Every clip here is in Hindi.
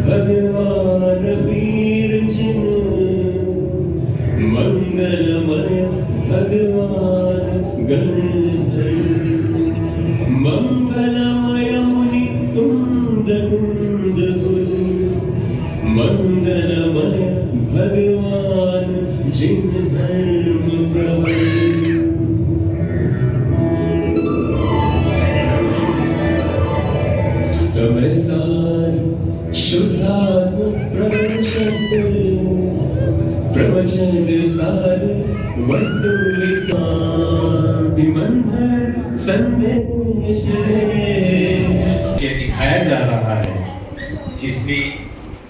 भगवान वीर जिन मंगलमय भगवान गणधर मंगलमय मुनि तुंग कुंद गुरु मंगलमय भगवान जिन धर्म प्रवर समय सार शुद्धात्म प्रवचन सार वस्तु विमंथन संदेश ये दिखाया जा रहा है, जिसमें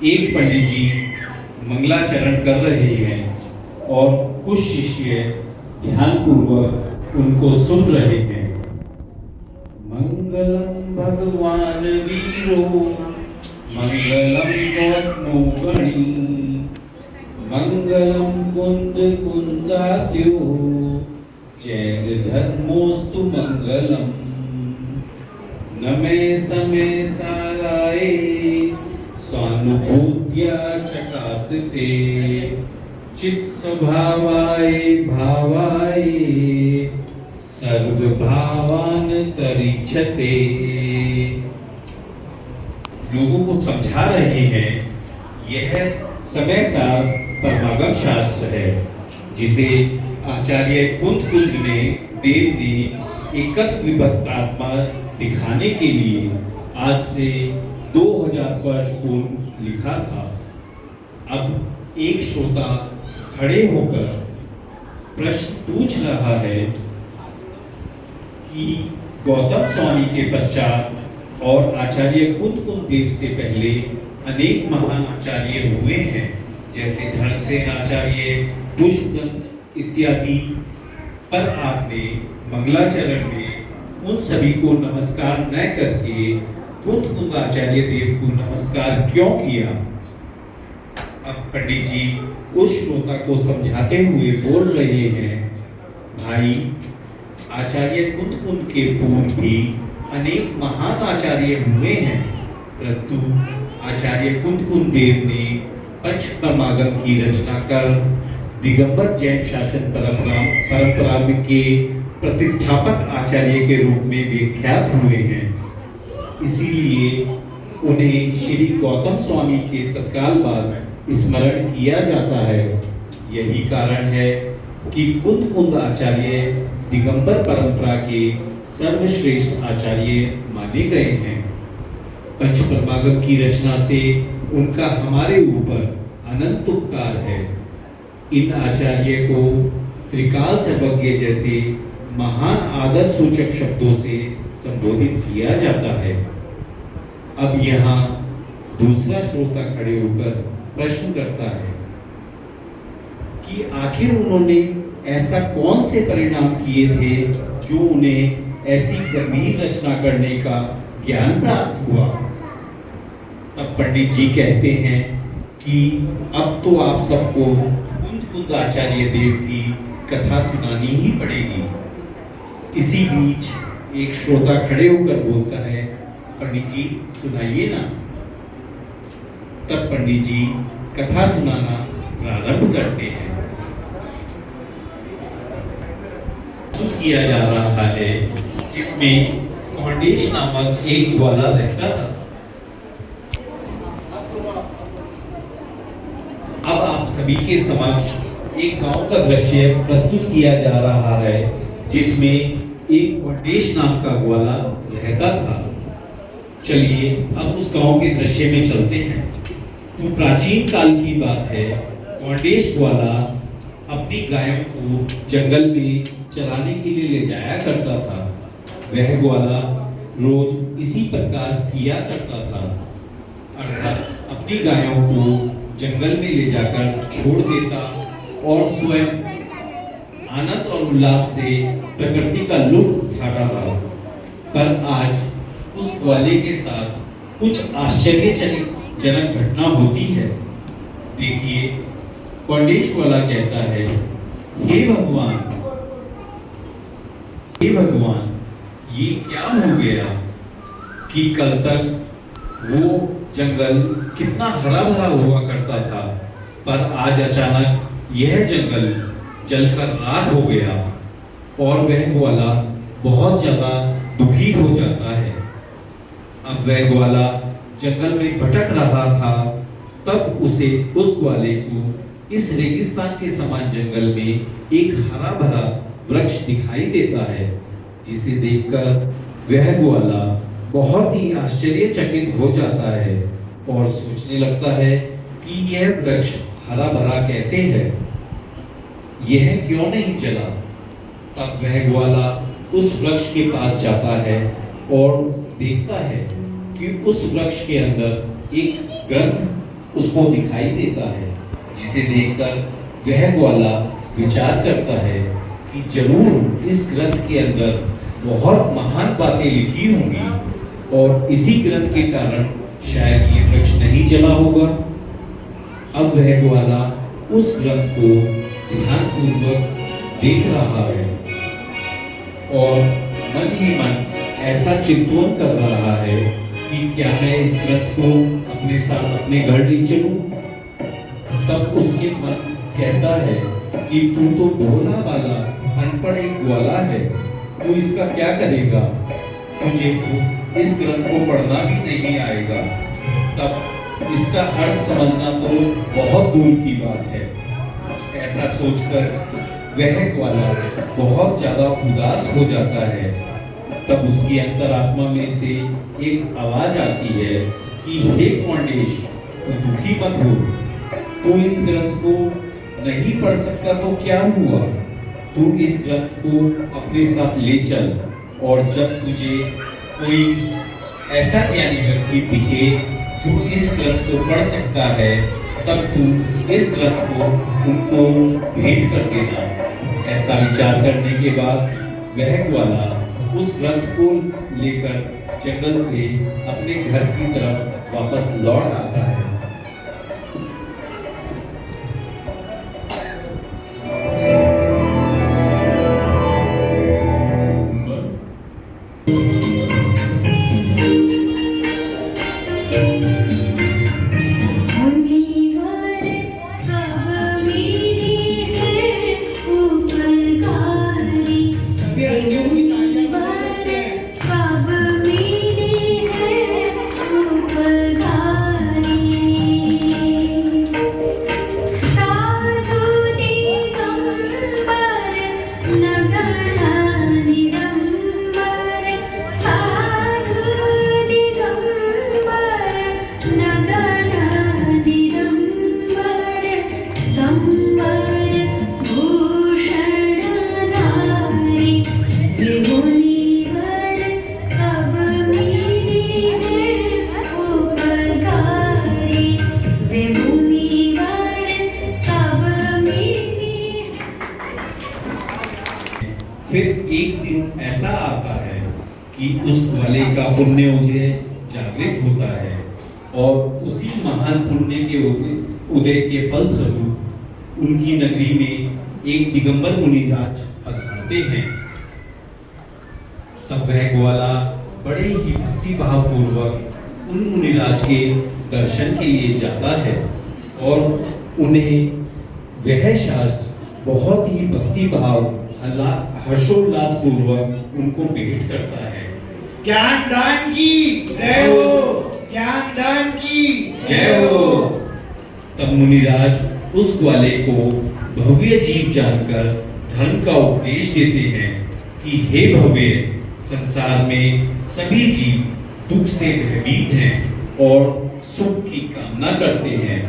एक पंडित जी मंगलाचरण कर रहे हैं और कुछ शिष्य ध्यानपूर्वक उनको सुन रहे हैं। मंगलम भगवान वीरो मंगलम गौतमो गणी मंगलम कुंद कुंदात्यो जैन धर्मोस्तु मंगलम नमे समे साराय स्वानुभूत्या चकासते चित् स्वभावाय भावाय सर्वभावान तरिक्षते। लोगों को समझा रहे हैं यह समय सार परमागम शास्त्र है, जिसे आचार्य कुंद ने देव ने एकत्व विभक्त आत्मा दिखाने के लिए आज से 2000 वर्ष पूर्व लिखा था। अब एक श्रोता खड़े होकर प्रश्न पूछ रहा है कि गौतम स्वामी के पश्चात और आचार्य कुंद देव से पहले अनेक महान आचार्य हुए हैं, जैसे धर्मसेन आचार्य, पुष्पदंत इत्यादि, पर आपने मंगलाचरण में उन सभी को नमस्कार न करके कुंद आचार्य देव को नमस्कार क्यों किया? अब पंडित जी उस श्रोता को समझाते हुए बोल रहे हैं, भाई, आचार्य कुंद के पूर्व भी अनेक महान आचार्य हुए हैं, परंतु आचार्य कुंद देव ने पंचपरमागम की रचना कर दिगंबर जैन शासन परंपरा के प्रतिष्ठापक आचार्य के रूप में विख्यात हुए हैं। इसीलिए उन्हें श्री गौतम स्वामी के तत्काल बाद स्मरण किया जाता है। यही कारण है कि कुंद आचार्य दिगंबर परंपरा के सर्वश्रेष्ठ आचार्य माने गए हैं। पंचपरमागम की रचना से उनका हमारे ऊपर अनंत उपकार है। इन आचार्य को त्रिकाल सर्वज्ञ जैसे महान आदर सूचक शब्दों से संबोधित किया जाता है। अब यहाँ दूसरा श्रोता खड़े होकर प्रश्न करता है कि आखिर उन्होंने ऐसा कौन से परिणाम किए थे जो उन्हें ऐसी गंभीर रचना करने का ज्ञान प्राप्त हुआ? तब पंडित जी कहते हैं कि अब तो आप सबको कुंद आचार्य देव की कथा सुनानी ही पड़ेगी। इसी बीच एक श्रोता खड़े होकर बोलता है, पंडित जी सुनाइए ना। तब पंडित जी कथा सुनाना प्रारंभ करते हैं। किया जा रहा है, जिसमें कौंडेश नामक एक ग्वाला रहता था। अब आप सभी के समक्ष एक गांव का दृश्य प्रस्तुत किया जा रहा है, जिसमें एक कौंडेश नाम का ग्वाला रहता था। चलिए अब उस गांव के दृश्य में चलते हैं। तो प्राचीन काल की बात है कौंडेश वाला अपनी गायों को जंगल में चराने के लिए ले जाया करता था। वह ग्वाला रोज इसी प्रकार किया करता था, अर्थात अपनी गायों को जंगल में ले जाकर छोड़ देता और स्वयं आनंद और उल्लास से प्रकृति का लुत्फ उठाता था। पर आज उस ग्वाले के साथ कुछ आश्चर्यजनक घटना होती है। देखिए, कौंडेश वाला कहता है, हे भगवान, हे भगवान, ये क्या हो गया कि कल तक वो जंगल कितना हरा भरा हुआ करता था, पर आज अचानक यह जंगल जलकर राख हो गया। और वह ग्वाला बहुत ज्यादा दुखी हो जाता है। अब वह ग्वाला जंगल में भटक रहा था, तब उसे उस ग्वाले को इस रेगिस्तान के समान जंगल में एक हरा भरा वृक्ष दिखाई देता है, जिसे देखकर वह ग्वाला बहुत ही आश्चर्यचकित हो जाता है और सोचने लगता है कि यह वृक्ष हरा भरा कैसे है, यह क्यों नहीं जला। तब वह ग्वाला उस वृक्ष के पास जाता है और देखता है कि उस वृक्ष के अंदर एक ग्रंथ उसको दिखाई देता है, जिसे देखकर वह ग्वाला विचार करता है कि जरूर इस ग्रंथ के अंदर बहुत महान बातें लिखी होंगी और इसी ग्रंथ के कारण शायद ये वृक्ष नहीं जला होगा। अब वह ग्वाला उस ग्रंथ को ध्यानपूर्वक देख रहा है और मन ही मन ऐसा चिंतन कर रहा है कि क्या मैं इस ग्रंथ को अपने साथ अपने घर ले चलूं। तब उसके मन कहता है कि तू तो भोला वाला अनपढ़ एक ग्वाला है, तू इसका क्या करेगा, तुझे तो इस ग्रंथ को पढ़ना भी नहीं आएगा। तब इसका अर्थ समझना तो बहुत दूर की बात है। ऐसा सोचकर वह ग्वाला बहुत ज्यादा उदास हो जाता है। तब उसकी अंतरात्मा में से एक आवाज आती है कि हे कौंडेश, तू दुखी मत हो, तू इस ग्रंथ को नहीं पढ़ सकता तो क्या हुआ, तू इस ग्रंथ को अपने साथ ले चल और जब तुझे कोई ऐसा ज्ञानी व्यक्ति दिखे जो इस ग्रंथ को पढ़ सकता है, तब तू इस ग्रंथ को उनको भेंट कर देना। ऐसा विचार करने के बाद वह ग्वाला उस ग्रंथ को लेकर जंगल से अपने घर की तरफ वापस लौट आता है। फिर एक दिन ऐसा आता है कि उस ग्वाले का पुण्य उदय जागृत होता है और उसी महान पुण्य के उदय के फलस्वरूप उनकी नगरी में एक दिगंबर मुनिराज पधारते हैं। तब वह ग्वाला बड़े ही भक्ति भाव पूर्वक उन मुनिराज के दर्शन के लिए जाता है और उन्हें वह शास्त्र बहुत ही भक्ति भाव हर्षोल्लास पूर्वक उनको भेंट करता है। ज्ञान दान की जय हो, ज्ञान दान की जय हो। तब मुनिराज उस ग्वाले को भव्य जीव जानकर धर्म का उपदेश देते हैं कि हे भव्य, संसार में सभी जीव दुख से भयभीत हैं और सुख की कामना करते हैं।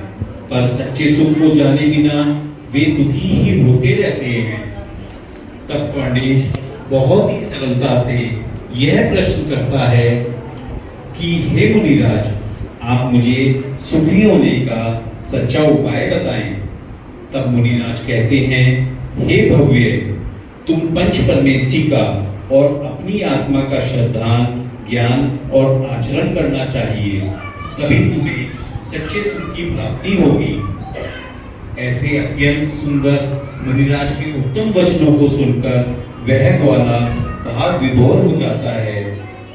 पर सच्चे सुख को जाने बिना वे दुखी ही होते रहते हैं। तब गणेश बहुत ही सरलता से यह प्रश्न करता है कि हे मुनिराज, आप मुझे सुखी होने का सच्चा उपाय बताएं। तब मुनिराज कहते हैं, हे भव्य, तुम पंच परमेष्टि का और अपनी आत्मा का श्रद्धान, ज्ञान और आचरण करना चाहिए, तभी तुम्हें सच्चे सुख की प्राप्ति होगी। ऐसे अत्यंत सुंदर मुनिराज के उत्तम वचनों को सुनकर वह ग्वाला भाव विभोर हो जाता है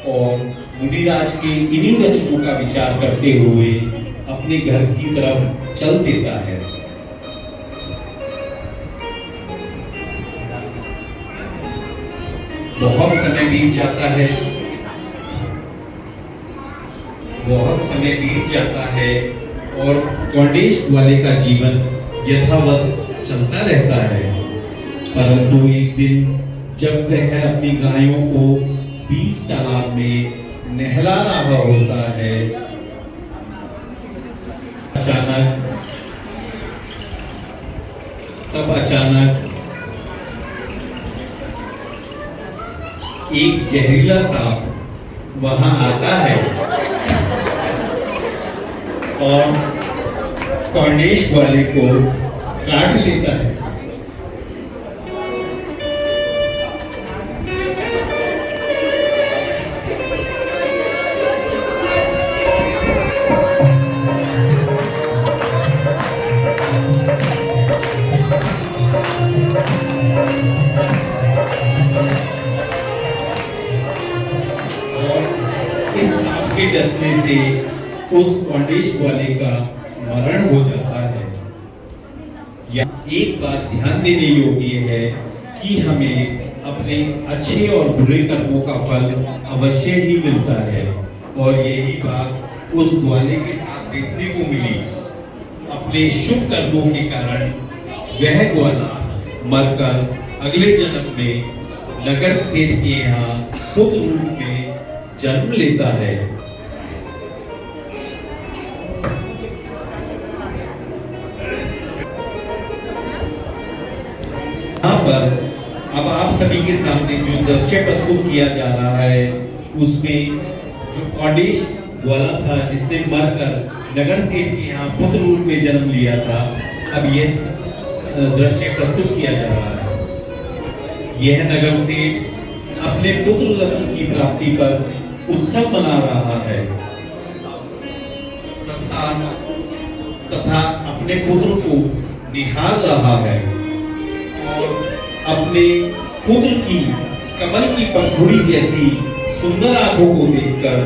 और मुनिराज के इन्हीं वचनों का विचार करते हुए अपने घर की तरफ चल देता है। बहुत समय बीत जाता है, बहुत समय बीत जाता है और गणेश ग्वाले का जीवन यथावत चलता रहता है। परंतु एक दिन जब वह अपनी गायों को बीच तालाब में नहला रहा होता है, अचानक एक जहरीला सांप वहां आता है और गणेश ग्वाले को काट लेता है। इस सांप के डसने से उस गणेश ग्वाले का मरण हो जाता है। या एक बात ध्यान देने योग्य है कि हमें अपने अच्छे और बुरे कर्मों का फल अवश्य ही मिलता है और यही बात उस ग्वाले के साथ देखने को मिली। अपने शुभ कर्मों के कारण वह ग्वाला मरकर अगले जन्म में नगर सेठ के यहाँ पुत्र रूप में जन्म लेता है। यहाँ पर अब आप सभी के सामने जो दृश्य प्रस्तुत किया जा रहा है उसमें जो गणेश ग्वाला था जिसने मरकर नगर सेठ के यहाँ पुत्र रूप में जन्म लिया था, अब यह दृश्य प्रस्तुत किया जा रहा है। यह नगर सेठ अपने पुत्र रत्न की प्राप्ति पर उत्सव मना रहा है तथा अपने पुत्र को निहार रहा है और अपने पुत्र की कमल की पंखुड़ी जैसी सुंदर आंखों को देखकर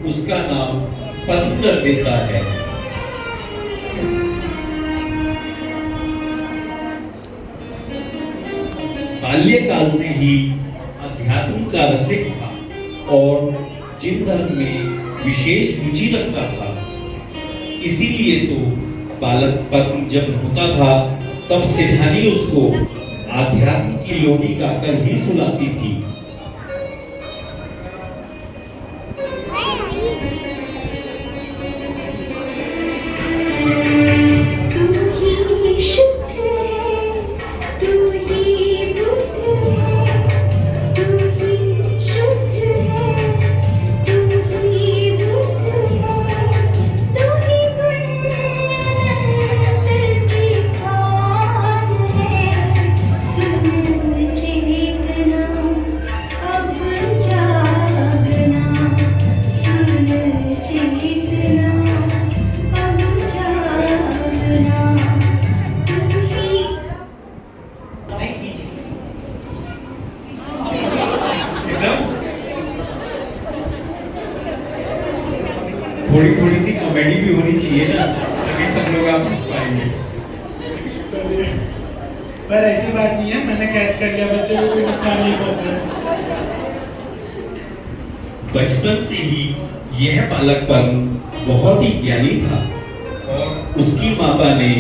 उसका नाम पद्म कर देता है। बाल्यकाल से ही अध्यात्म का रसिक था और जिन धर्म में विशेष रुचि रखता था, इसीलिए तो बालकपन जब होता था तब सेठानी उसको आध्यात्म की लोरी गाकर ही सुलाती थी। थोड़ी सी कॉमेडी भी होनी चाहिए ना, तभी सब लोग आप हंस पाएंगे। पर ऐसी बात नहीं है, मैंने कैच कर लिया, बच्चे को कोई नुकसान नहीं पहुंचा। बचपन से ही यह बालकपन बहुत ही ज्ञानी था और उसकी माता ने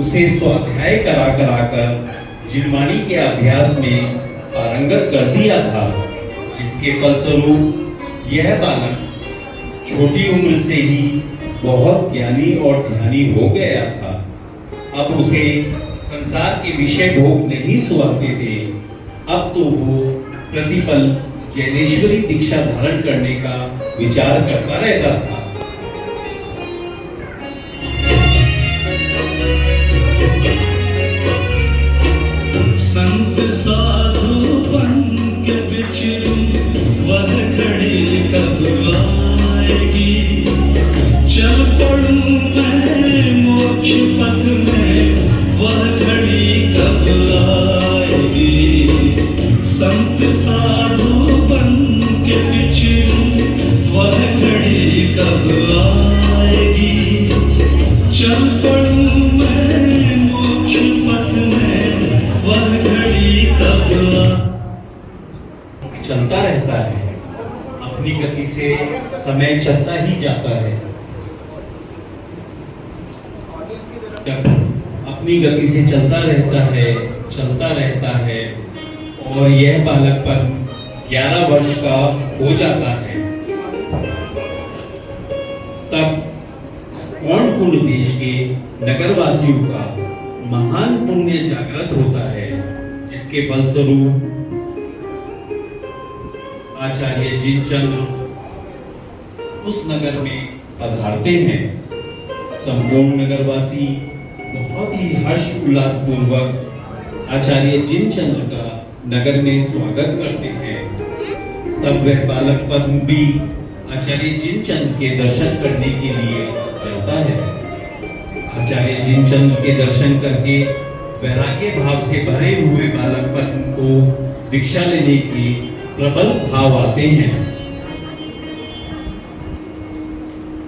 उसे स्वाध्याय कराकर जिनवानी के अभ्यास में पारंगत कर दिया था, जिसके फलस्वरूप यह बालक छोटी उम्र से ही बहुत ज्ञानी और ध्यानी हो गया था। अब उसे संसार के विषय भोग नहीं सुहाते थे। अब तो वो प्रतिपल ज्ञानेश्वरी दीक्षा धारण करने का विचार करता रहता था। संत साधु बन के बिछड़ूं वह घड़ी कब आएगी। चल पड़ूं मैं मोक्ष पथ में वह घड़ी कब आएगी। संत साधु बन के बिछड़ूं वह घड़ी कब आएगी। चल पड़ूं मैं मोक्ष पथ में वह घड़ी कब चलता रहता है, अपनी गति से समय चलता ही जाता है। अपनी गति से चलता रहता है और यह बालकपन 11 वर्ष का हो जाता है। तब कौंडकुंड देश के नगरवासियों का महान पुण्य जागृत होता है, जिसके फलस्वरूप आचार्य जिनचंद्र उस नगर में पधारते हैं। संपूर्ण नगरवासी बहुत ही हर्ष उल्लास पूर्वक आचार्य जिनचंद्र का नगर में स्वागत करते हैं। तब वह बालकपन भी आचार्य जिनचंद्र के दर्शन करने के लिए जाता है। आचार्य जिनचंद्र के दर्शन करके वैराग्य भाव से भरे हुए बालकपन को दीक्षा लेने की प्रबल भाव आते हैं।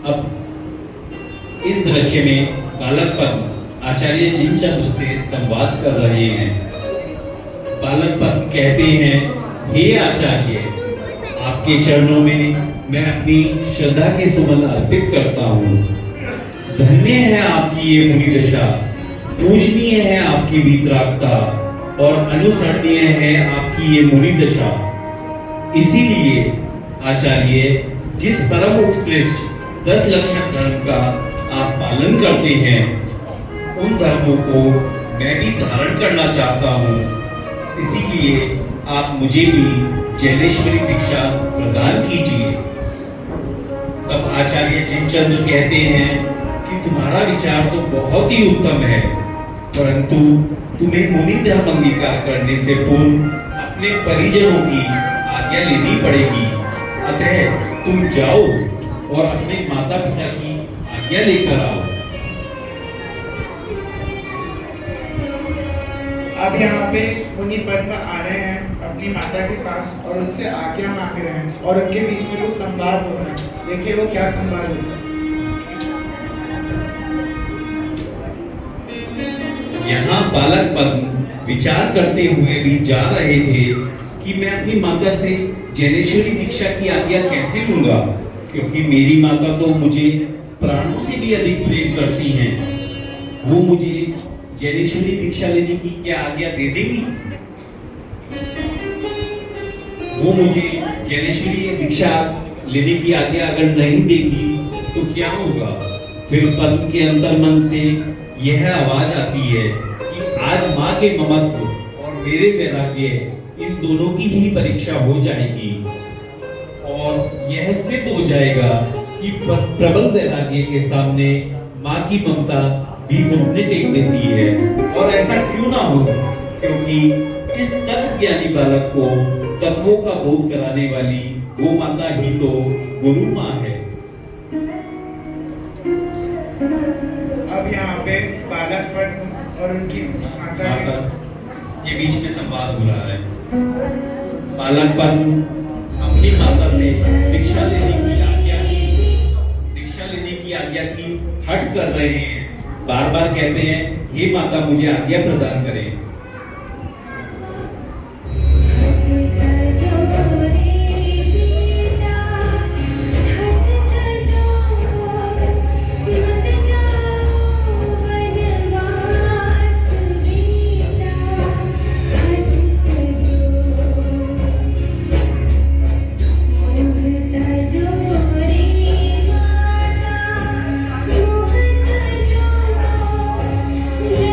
अब इस दृश्य में बालकपन आचार्य जिनचंद्र से संवाद कर रहे हैं। बालकपन कहते हैं, हे आचार्य, आपके चरणों में मैं अपनी श्रद्धा के सुमन अर्पित करता हूँ। धन्य है आपकी ये मुनि दशा, पूजनीय है आपकी वीतरागता और अनुसरणीय है आपकी ये मुनि दशा। इसीलिए आचार्य, जिस परम उत्कृष्ट 10 लक्षण धर्म का आप पालन करते हैं, उन धर्मों को मैं भी धारण करना चाहता हूँ। इसीलिए आप मुझे भी ज्ञानेश्वरी दीक्षा प्रदान कीजिए। तब आचार्य जिनचंद्र कहते हैं कि तुम्हारा विचार तो बहुत ही उत्तम है, परंतु तुम्हें मुनि धर्म अंगीकार करने से पूर्व अपने परिजनों की आज्ञा लेनी पड़ेगी। अतः तुम जाओ और अपने माता पिता की आज्ञा लेकर आओ। अब यहाँ पे मुनि पद्म आ रहे हैं अपनी माता के पास और उनसे आज्ञा मांग रहे हैं और उनके बीच में कुछ संवाद हो रहा है। देखिए वो क्या संवाद होता है। यहाँ बालक पद्म विचार करते हुए भी जा रहे थे कि मैं अपनी माता से ज्ञानेश्वरी दीक्षा की आज्ञा कैसे लूंगा, क्योंकि मेरी माता तो मुझे प्राणों से भी अधिक प्रेम करती हैं। वो मुझे ज्ञानेश्वरी दीक्षा लेने की क्या आज्ञा दे देंगी? वो मुझे ज्ञानेश्वरी दीक्षा लेने की आज्ञा अगर नहीं देगी तो क्या होगा? फिर पद्म के अंतर्मन से यह आवाज आती है कि आज माँ के ममत्व और मेरे वैराग्य इन दोनों की ही परीक्षा हो जाएगी और यह सिद्ध हो जाएगा कि प्रबल वैराग्य के सामने माँ की ममता भी घुटने टेक देती है। और ऐसा क्यों ना हो, क्योंकि इस तत्व ज्ञानी बालक को तत्वों का बोध कराने वाली वो माता ही तो गुरु माँ है। अब यहाँ पे बालकपन और उनकी माता के बीच में संवाद हो रहा है। बालकपन अपनी माता से दीक्षा लेने की आज्ञा की हट कर रहे हैं। बार बार कहते हैं, हे माता मुझे आज्ञा प्रदान करें। Yeah.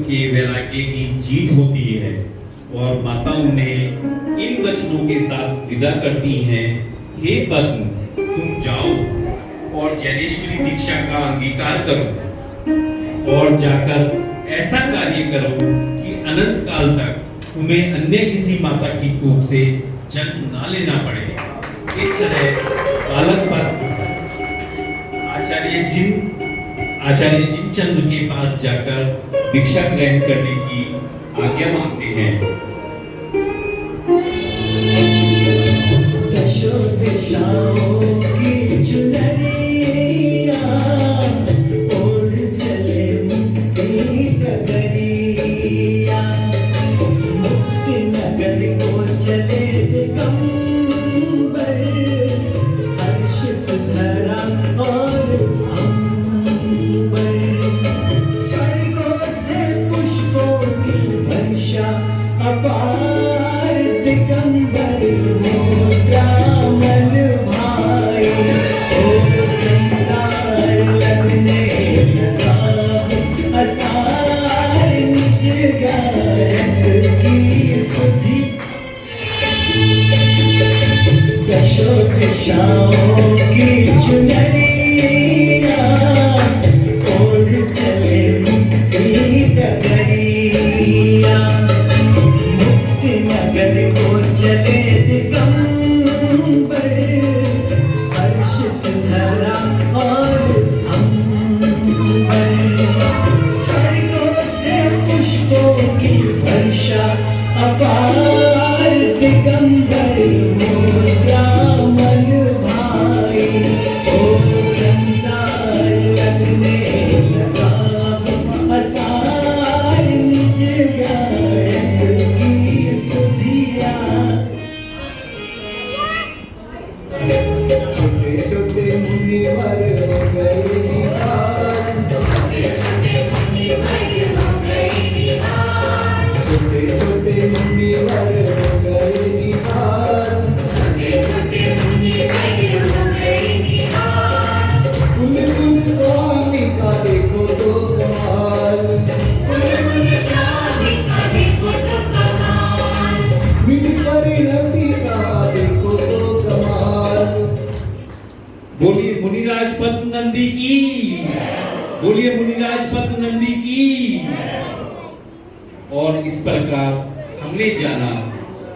के वैराग्य की जीत होती है और माता उन्हें इन वचनों के साथ विदा करती हैं, हे पद्म, तुम जाओ और ज्ञानेश्वरी दीक्षा का अंगीकार करो और जाकर ऐसा कार्य करो कि अनंत काल तक तुम्हें अन्य किसी माता की कोख से जन्म ना लेना पड़े। इस तरह बालक पद्म आचार्य जिनचंद्र के पास जाकर दीक्षा ग्रहण करने की आज्ञा मांगते हैं। दशो दिशाओं की चुनरिया ओढ़ चले मुक्ति नगरिया, मुक्ति नगर को चले दिगंबर, हर्षित धरा और अंबर, स्वर्गों से पुष्पों की वर्षा अपार, दिगंबर मोटा मन भाई, ओ संसार लगने लगा असार, निज गायक की सुधि, दशो दिशाओं की चुनरिया ओढ़ चले मुक्ति डगरिया, मुक्ति नगर को चले दिगंबर, हर्षित धरा और अंबर, स्वर्गों से पुष्पों की वर्षा अपार, दिगंबर मोटा मन भाई, ओ संसार लगने लगा असार, निज गायक की सुधिया। छोटे छोटे मुनिवर हो गए निहार, छोटे छोटे मुनिवर हो गए निहार, छोटे छोटे मुनिवर हो गए निहार, छोटे छोटे मुनिवर हो गए निहार, कुल कुल स्वामी का देखो तो कमाल, कुल कुल स्वामी का देखो तो कमाल, मिली परिणति का देखो तो कमाल। बोलिए मुनिराज पद्म नंदी की, बोलिए मुनिराज पद्म नंदी की। और इस प्रकार हमने जाना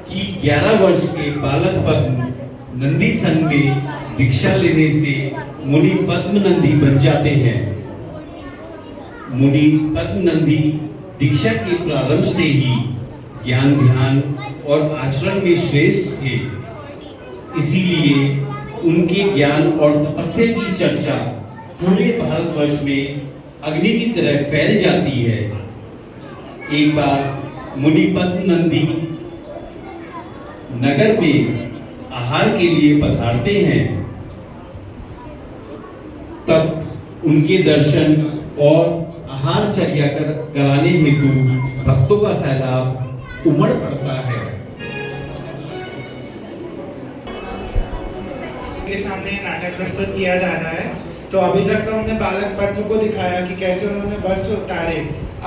कि 11 वर्ष के बालक पद्म नंदी संग में दीक्षा लेने से मुनि पद्म नंदी बन जाते हैं। मुनि पद्म नंदी दीक्षा के प्रारंभ से ही ज्ञान, ध्यान और आचरण में श्रेष्ठ थे, इसीलिए उनके ज्ञान और तपस्या की चर्चा पूरे भारतवर्ष में अग्नि की तरह फैल जाती है। एक बार मुनि पद्म नंदी नगर में आहार के लिए पधारते हैं, तब उनके दर्शन और आहार चर्या कराने हेतु भक्तों का सैलाब उमड़ पड़ता है। के सामने नाटक प्रस्तुत किया जा रहा है। तो अभी तक तो हमने बालक पद्म को दिखाया कि कैसे उन्होंने वस्त्र उतारे।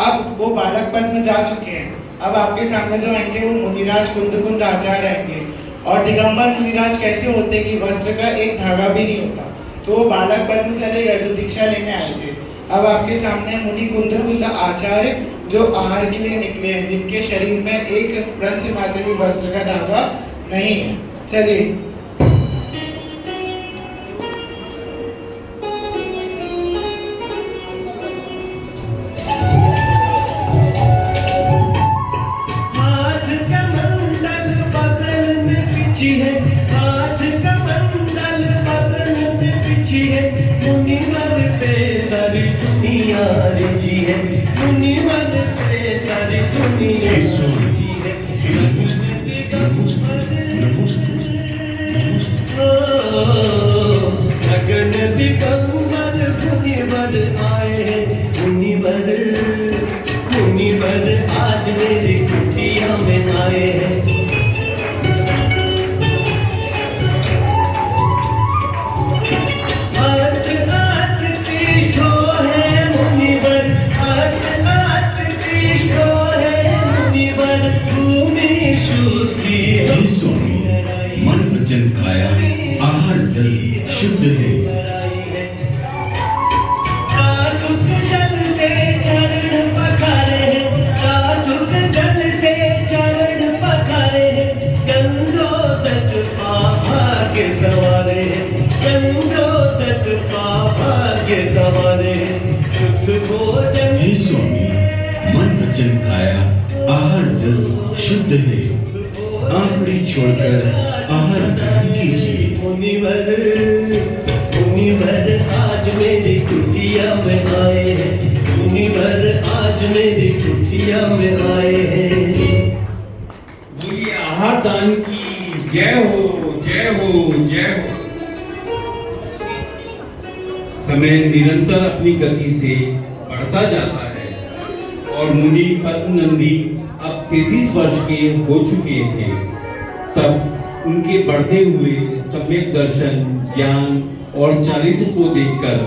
अब वो बालक पद्म जा चुके हैं, अब आपके सामने जो आएंगे वो मुनिराज कुंद आचार्य आएंगे। और दिगंबर मुनिराज कैसे होते कि वस्त्र का एक धागा भी नहीं होता, तो वो बालक पद्म चले गए जो दीक्षा लेने आए थे। अब आपके सामने मुनि कुंद आचार्य जो आहार के लिए निकले हैं, जिनके शरीर में एक रंच मात्र भी वस्त्र का धागा नहीं है। चलिए है, हाथ कमंडल बदन में पिछी है, मुनिवर पे सारी दुनिया रिझी है, मुनिवर पे सारी दुनिया रिझी है। जल शुद्ध है। कासुक जल से चरण पखारे हैं, कासुक जल से चरण पखारे हैं, चंद्रोदक भाग्य सवारे हैं, चंद्रोदक भाग्य सवारे हैं, शुद्ध भोजन। हे स्वामी, मन वचन काया आहार जल शुद्ध है। आंकड़ी छोड़कर आहार ग्रहण कीजिए। मुनिवर आज मेरी कुटिया में आए हैं, मुनिवर आज मेरी कुटिया में आए हैं। बोलिए आहार दान की जय हो, जय हो, जय हो। समय निरंतर अपनी गति से बढ़ता जाता है और मुनि पद्मनंदी अब 33 वर्ष के हो चुके थे। तब उनके बढ़ते हुए सम्यक दर्शन, ज्ञान और चारित्र को देखकर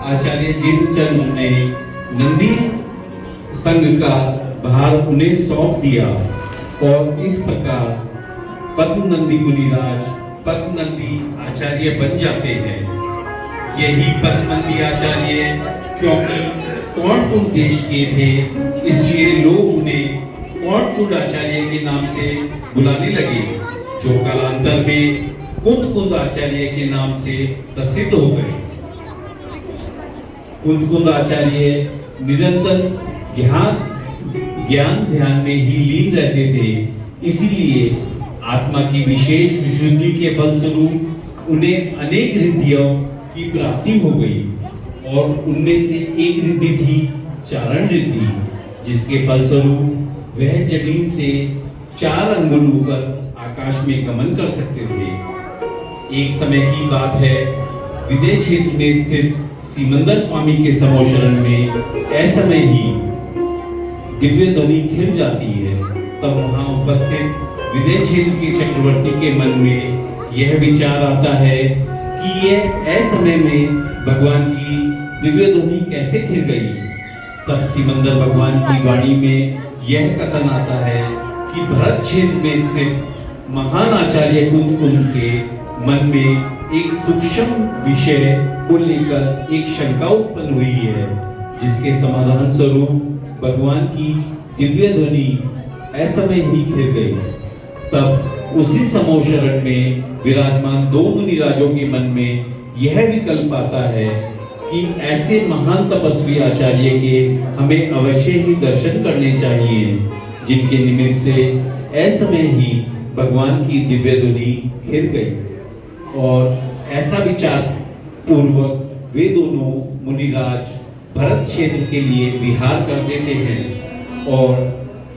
आचार्य जिनचंद ने नंदी संघ का भार उन्हें सौंप दिया और इस प्रकार पद्मनंदी मुनिराज पद्मनंदी आचार्य बन जाते हैं। यही पद्मनंदी आचार्य क्योंकि कौंटकुंड देश के थे, इसलिए लोग उन्हें कौंटकुंड आचार्य के नाम से बुलाने लगे, जो कालांतर में कुंद आचार्य के नाम से प्रसिद्ध हो गए। कुंद आचार्य निरंतर ज्ञान ध्यान में ही लीन रहते थे, इसीलिए आत्मा की विशेष विशुद्धि के फलस्वरूप उन्हें अनेक रिद्धियों की प्राप्ति हो गई और उनमें से एक रिद्धि थी चारण रिद्धि, जिसके फलस्वरूप वह जमीन से 4 अंगुल ऊपर आकाश में गमन कर सकते थे। एक समय की बात है, विदेह क्षेत्र में स्थित सिमंदर स्वामी के समोशरण में ऐसमय ही दिव्य ध्वनि खिल जाती है। तब वहां उपस्थित विदेह क्षेत्र के चक्रवर्ती के मन में यह विचार आता है कि यह ऐसमय में भगवान की दिव्य ध्वनि कैसे खिल गई। तब सिमंदर भगवान की वाणी में यह कथन आता है कि भरत क्षेत्र में स्थित महान आचार्य कुंद के मन में एक सूक्ष्म विषय को लेकर एक शंका उत्पन्न हुई है, जिसके समाधान स्वरूप भगवान की दिव्य ध्वनि ऐसमय ही खिल गई। तब उसी समोशरण में विराजमान 2 मुनिराजों के मन में यह विकल्प आता है कि ऐसे महान तपस्वी आचार्य के हमें अवश्य ही दर्शन करने चाहिए, जिनके निमित्त से ऐसमय ही भगवान की दिव्य ध्वनि खिल गई। और ऐसा विचार पूर्वक वे दोनों मुनिराज भरत क्षेत्र के लिए विहार कर देते हैं और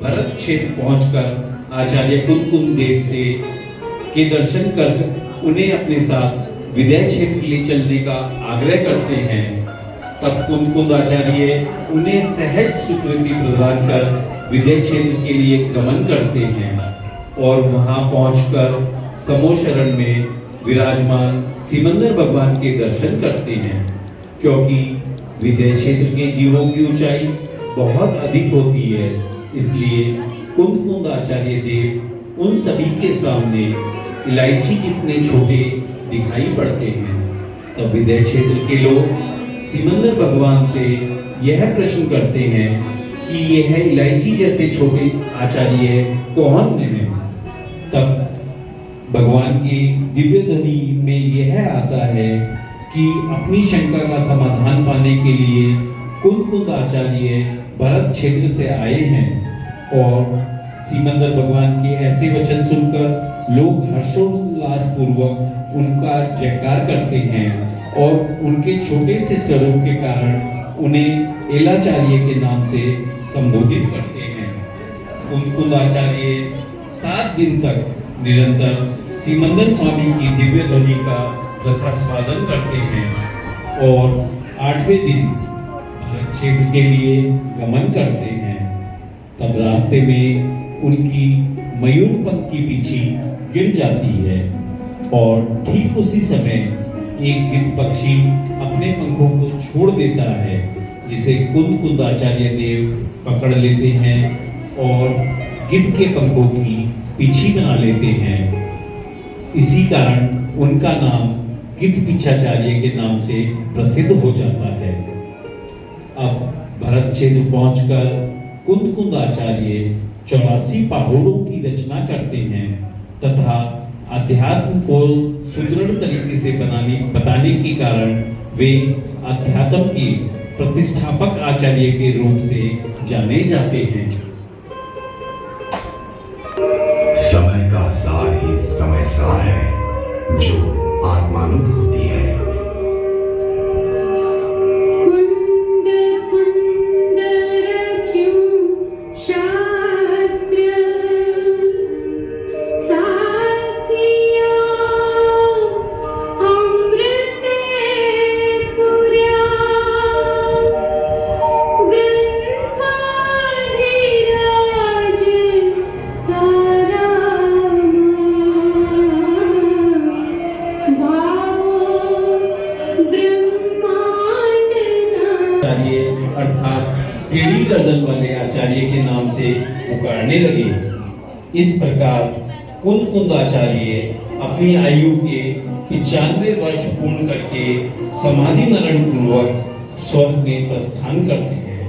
भरत क्षेत्र पहुंचकर आचार्य कुंद देव से के दर्शन कर उन्हें अपने साथ विदेह क्षेत्र के लिए चलने का आग्रह करते हैं। तब कुंद आचार्य उन्हें सहज स्वीकृति प्रदान कर विदेह क्षेत्र के लिए गमन करते हैं और वहां पहुंचकर समोशरण में विराजमान सिमंदर भगवान के दर्शन करते हैं। क्योंकि विदेह क्षेत्र के जीवों की ऊंचाई बहुत अधिक होती है, इसलिए कुंद आचार्य देव उन सभी के सामने इलायची जितने छोटे दिखाई पड़ते हैं। तब विदेह क्षेत्र के लोग सिमंदर भगवान से यह प्रश्न करते हैं कि यह इलायची जैसे छोटे आचार्य कौन है। तब भगवान की दिव्य ध्वनि में यह आता है कि अपनी शंका का समाधान पाने के लिए कुंद आचार्य भरत क्षेत्र से आए हैं और सिमंदर भगवान के ऐसे वचन सुनकर लोग हर्षोल्लास पूर्वक उनका जयकार करते हैं और उनके छोटे से स्वरूप के कारण उन्हें एलाचार्य के नाम से संबोधित करते हैं। कुंद आचार्य 7 दिन तक निरंतर सिमंदर स्वामी की दिव्य ध्वनि का रसास्वादन करते हैं और 8वें दिन भरत क्षेत्र के लिए गमन करते हैं। तब रास्ते में उनकी मयूर पंख की पीछी गिर जाती है और ठीक उसी समय एक गिद्ध पक्षी अपने पंखों को छोड़ देता है, जिसे कुंद आचार्य देव पकड़ लेते हैं और गिद्ध के पंखों की पीछी बना लेते हैं। इसी कारण उनका नाम गिद्ध पिछाचार्य के नाम से प्रसिद्ध हो जाता है। अब भरत क्षेत्र पहुंचकर कुंद आचार्य 84 पहाड़ों की रचना करते हैं तथा अध्यात्म को सुदृढ़ तरीके से बताने के कारण वे अध्यात्म के प्रतिष्ठापक आचार्य के रूप से जाने जाते हैं। समय का सार ही समय सार है जो आत्मानुभूति है। टेढ़ी गर्दन वाले आचार्य के नाम से पुकारने लगे। इस प्रकार कुंद आचार्य अपनी आयु के 95 वर्ष पूर्ण करके समाधि मरण पूर्वक स्वर्ग में प्रस्थान करते हैं।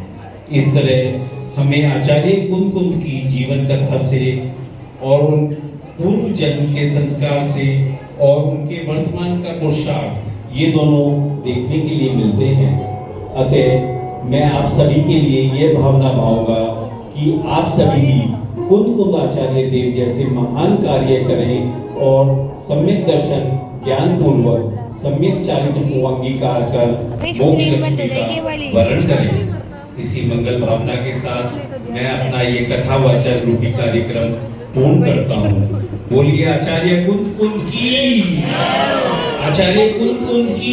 इस तरह हमें आचार्य कुंद की जीवन कथा से और पूर्व जन्म के संस्कार से और उनके वर्तमान का पुरुषार्थ ये दोनों देखने के लिए मिलते हैं। अतः मैं आप सभी के लिए ये भावना भाऊंगा कि आप सभी भी कुंद आचार्य देव जैसे महान कार्य करें और सम्यक दर्शन ज्ञान पूर्वक सम्यक चारित्र को अंगीकार कर मोक्ष लक्ष्मी का वर्ण करें। इसी मंगल भावना के साथ मैं अपना ये कथावाचक रूपी कार्यक्रम पूर्ण करता हूँ। बोलिए आचार्य कुंद की, आचार्य कुंद की।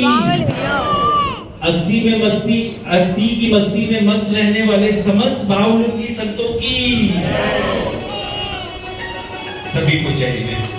अस्थि की मस्ती में मस्त रहने वाले समस्त भावरूपी संतों की। सभी को जय हिंद।